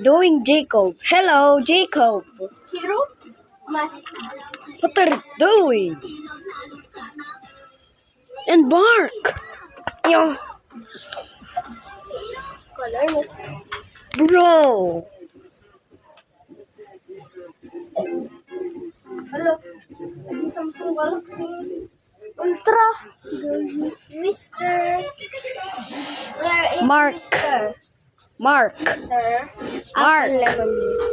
Doing Jacob. Hello, Jacob. Hero? What are you doing? And Mark. Yo, Color mix. bro. Hello. Di Samsung Galaxy Ultra. Mr. Where is Mark. Mr.? Mark. Mr. Mark. Apple lemon.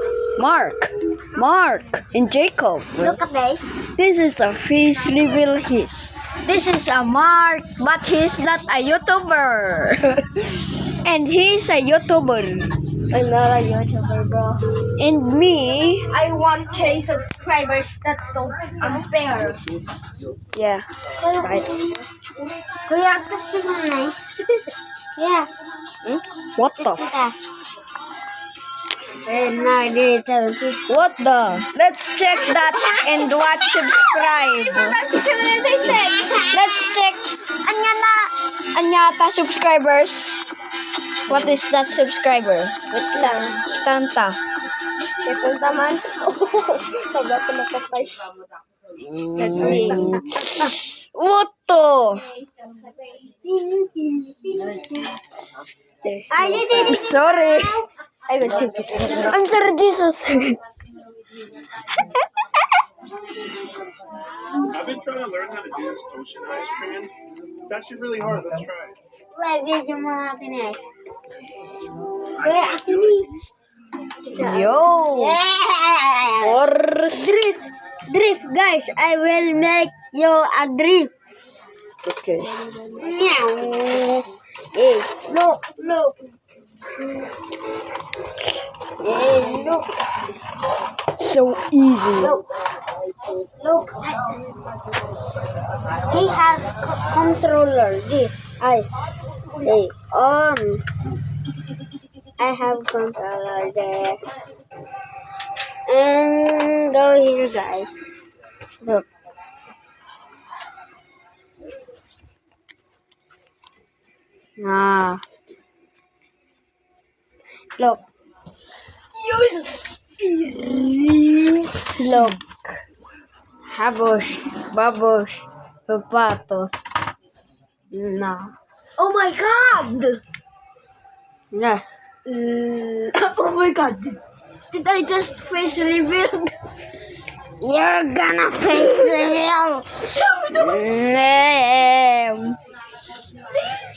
Mark, and Jacob. Look at this. This is a face reveal This is a Mark, but he's not a YouTuber. And he's a YouTuber. I'm not a YouTuber, bro. And me, I want 1K subscribers. That's so unfair. yeah, right. Kuya, gusto mo na Yeah. What the? What the? Let's check that and watch subscribe. Let's check. Anyata subscribers. What is that subscriber? Wait lang. Tanta. Ito naman. Sabi ko nakapay. Let's see. What the? I'm sorry. I will see. I'm sorry, Jesus. I've been trying to learn how to do this ocean ice training. It's actually really hard. Let's try it. Wait, video mo natin eh. Wait, actually. Yo. Yeah! Horse. Drift, guys. I will make you a drift. Okay. Meow. Hey, look. Hey, look. So easy. Look. He has controller. This ice. Hey, on. I have controller there. And go here, guys. Look. Look. Yes. Look. Habosh, babosh, papatos. No. Oh my God. No. Oh my God. Did I just face reveal? You're gonna face real. Name.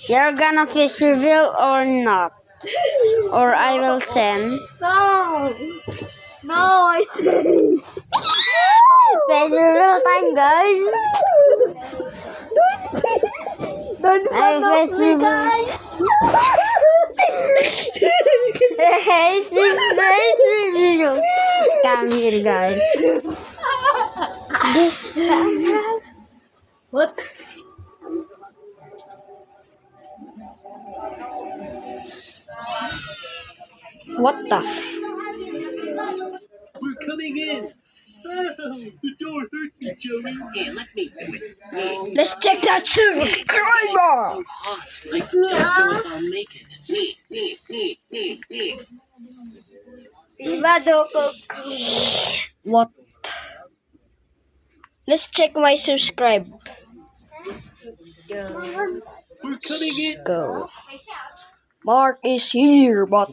You're gonna face reveal or not? Or I will send. No, I said. Face reveal time, guys. Don't I'm face reveal. Face reveal. Come here, guys. What? What the? We're coming in. Oh, the door hurt me, Joey. Here, let me do it. Let's check that subscriber. I don't know if I'll make it. What? Let's check my subscribe. We're coming in. Go. Mark is here, but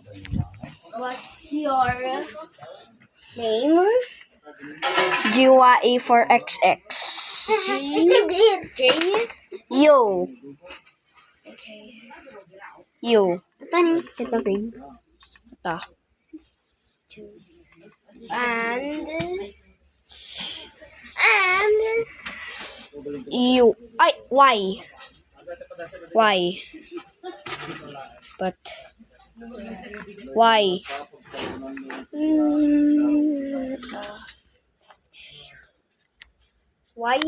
What's your name? GYE for XX. Yo. Yo. Ito ni, ito rin. Ta. And You. Ay, why? Why? But why? why?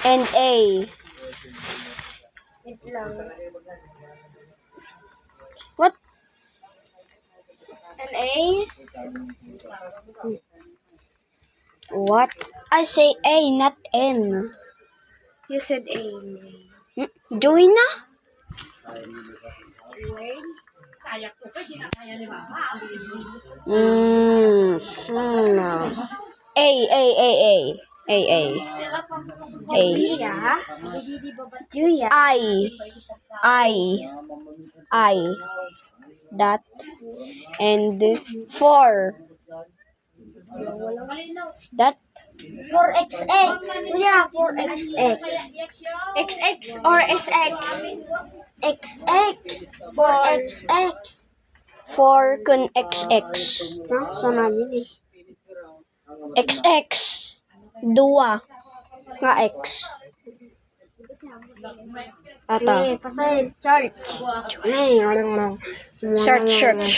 And A. Wait lang. What? An A? What? I say A, not N. You said A. Join na? Word? No. A. I. That. And 4. That. For XX. Yeah, for XX. XX or SX? XX. For XX. 4 kun XX. No, sana din eh. XX. 2. Nga X. Ata. Pasay, church. Search.